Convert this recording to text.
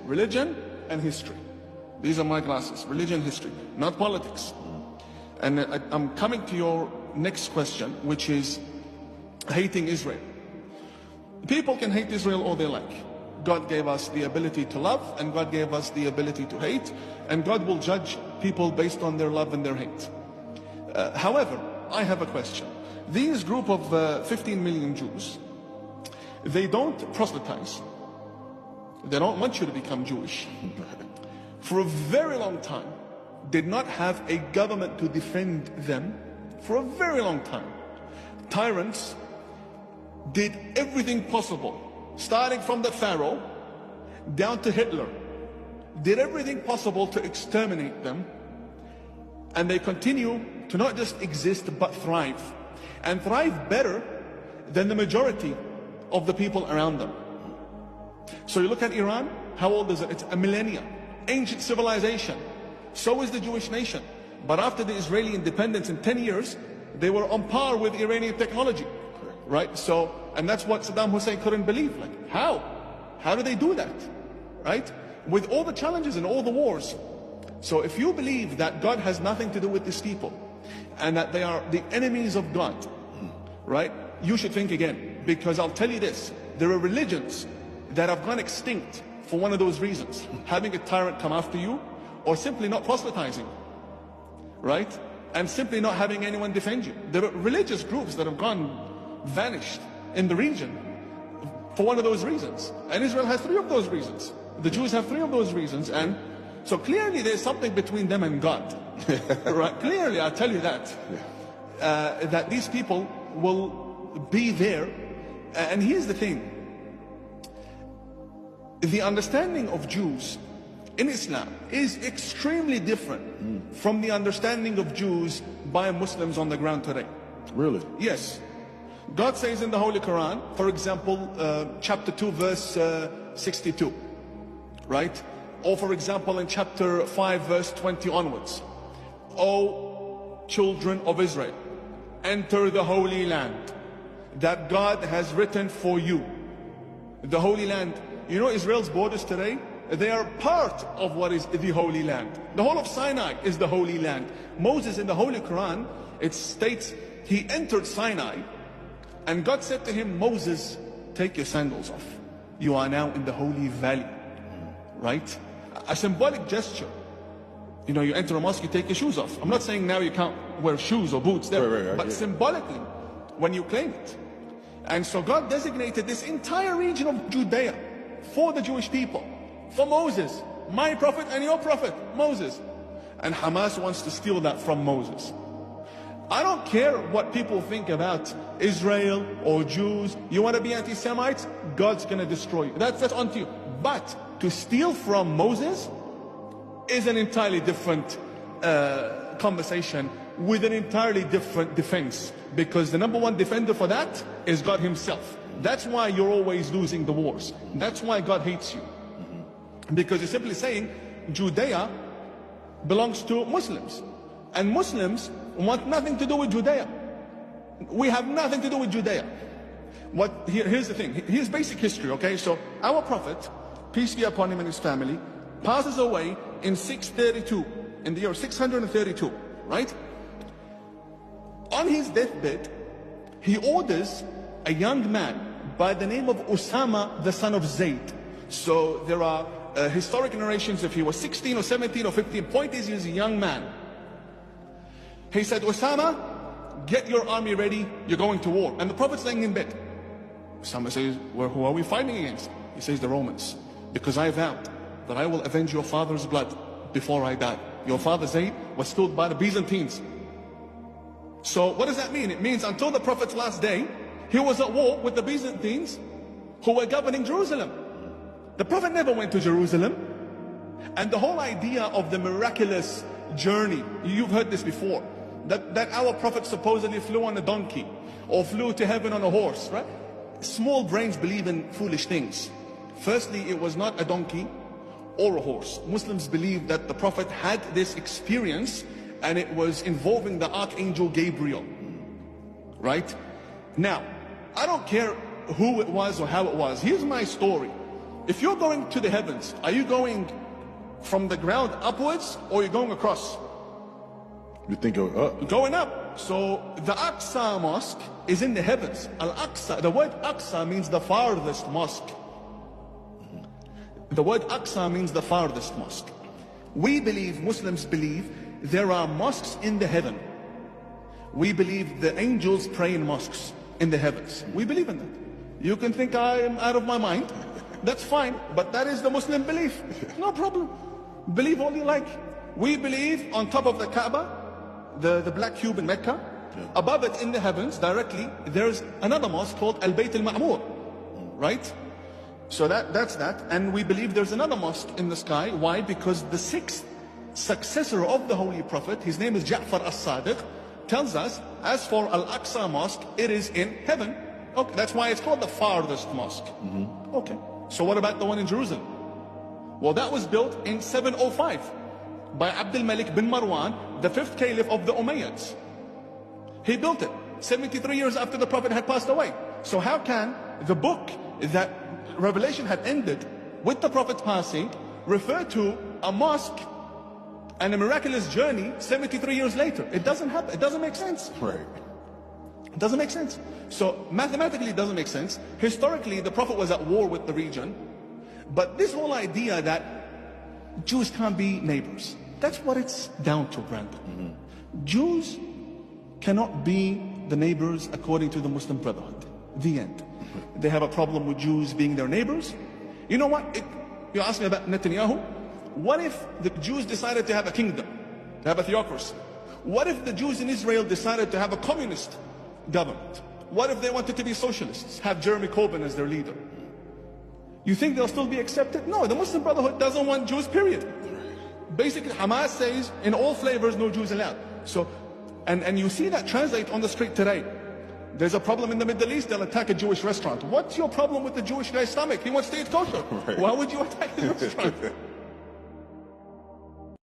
religion and history. These are my classes, religion, history, not politics. And I'm coming to your next question, which is hating Israel. People can hate Israel all they like. God gave us the ability to love, and God gave us the ability to hate, and God will judge people based on their love and their hate. However, I have a question. These group of 15 million Jews, they don't proselytize. They don't want you to become Jewish. For a very long time, did not have a government to defend them. For a very long time. Tyrants did everything possible, starting from the Pharaoh down to Hitler, did everything possible to exterminate them, and they continue to not just exist but thrive, and thrive better than the majority of the people around them. So you look at Iran, how old is it? It's a millennia, ancient civilization. So is the Jewish nation. But after the Israeli independence in 10 years, they were on par with Iranian technology, right? So, and that's what Saddam Hussein couldn't believe. Like, how? How do they do that, right? With all the challenges and all the wars. So if you believe that God has nothing to do with these people, and that they are the enemies of God, right? You should think again, because I'll tell you this, there are religions that have gone extinct for one of those reasons. Having a tyrant come after you, or simply not proselytizing, right? And simply not having anyone defend you. There are religious groups that have vanished in the region for one of those reasons. And Israel has 3 of those reasons. The Jews have 3 of those reasons, and so clearly there's something between them and God. Right? Clearly, I'll tell you that. That these people will be there. And here's the thing. The understanding of Jews in Islam is extremely different from the understanding of Jews by Muslims on the ground today. Really? Yes. God says in the Holy Quran, for example, chapter 2, verse 62, right? Or for example, in chapter 5, verse 20 onwards. O children of Israel, enter the Holy Land that God has written for you. The Holy Land, you know Israel's borders today? They are part of what is the Holy Land. The whole of Sinai is the Holy Land. Moses in the Holy Quran, it states he entered Sinai, and God said to him, Moses, take your sandals off. You are now in the Holy Valley, right? A symbolic gesture. You know, you enter a mosque, you take your shoes off. I'm not saying now you can't wear shoes or boots there, right, but symbolically, when you claim it. And so God designated this entire region of Judea for the Jewish people, for Moses, my prophet and your prophet, Moses. And Hamas wants to steal that from Moses. I don't care what people think about Israel or Jews. You want to be anti-Semites? God's going to destroy you. That's onto you. But to steal from Moses is an entirely different conversation with an entirely different defense. Because the number one defender for that is God himself. That's why you're always losing the wars. That's why God hates you. Because you're simply saying Judea belongs to Muslims. And Muslims want nothing to do with Judea. We have nothing to do with Judea. Here's the thing. Here's basic history, okay? So our prophet, peace be upon him and his family, passes away in 632, in the year 632, right? On his deathbed, he orders a young man by the name of Osama, the son of Zayd. So there are historic narrations if he was 16 or 17 or 15. Point is, he's a young man. He said, Osama, get your army ready, you're going to war. And the Prophet's laying in bed. Osama says, well, who are we fighting against? He says, the Romans. Because I vowed that I will avenge your father's blood before I die. Your father Zayd was killed by the Byzantines. So what does that mean? It means until the Prophet's last day, he was at war with the Byzantines who were governing Jerusalem. The Prophet never went to Jerusalem. And the whole idea of the miraculous journey, you've heard this before, that our Prophet supposedly flew on a donkey or flew to heaven on a horse, right? Small brains believe in foolish things. Firstly, it was not a donkey or a horse. Muslims believe that the Prophet had this experience and it was involving the Archangel Gabriel, right? Now, I don't care who it was or how it was. Here's my story. if you're going to the heavens, are you going from the ground upwards or you're going across? You think going up? Going up. So the Aqsa Mosque is in the heavens. Al-Aqsa, the word Aqsa means the farthest mosque. The word Aqsa means the farthest mosque. We believe, Muslims believe, there are mosques in the heaven. We believe the angels pray in mosques in the heavens. We believe in that. You can think I am out of my mind. That's fine, but that is the Muslim belief. No problem. Believe all you like. We believe on top of the Kaaba, the black cube in Mecca, above it in the heavens directly, there's another mosque called Al-Bayt al-Ma'mur, right? So that's that. And we believe there's another mosque in the sky. Why? Because the sixth successor of the Holy Prophet, his name is Ja'far as-Sadiq, tells us, as for Al-Aqsa Mosque, it is in heaven. Okay, that's why it's called the farthest mosque. Okay, so what about the one in Jerusalem? Well, that was built in 705 by Abdul Malik bin Marwan, the fifth caliph of the Umayyads. He built it 73 years after the Prophet had passed away. So how can the book that Revelation had ended with the Prophet passing refer to a mosque and a miraculous journey 73 years later? It doesn't happen. It doesn't make sense. Right. It doesn't make sense. So mathematically it doesn't make sense. Historically the Prophet was at war with the region. But this whole idea that Jews can't be neighbors, that's what it's down to, Brandon. Jews cannot be the neighbors according to the Muslim Brotherhood. The end. They have a problem with Jews being their neighbors. You know what? You asked me about Netanyahu. What if the Jews decided to have a kingdom, to have a theocracy? What if the Jews in Israel decided to have a communist government? What if they wanted to be socialists, have Jeremy Corbyn as their leader? You think they'll still be accepted? No, the Muslim Brotherhood doesn't want Jews, period. Basically, Hamas says, in all flavors, no Jews allowed. So, and you see that translate on the street today. There's a problem in the Middle East, they'll attack a Jewish restaurant. What's your problem with the Jewish guy's stomach? He wants to eat kosher. Right. Why would you attack his restaurant?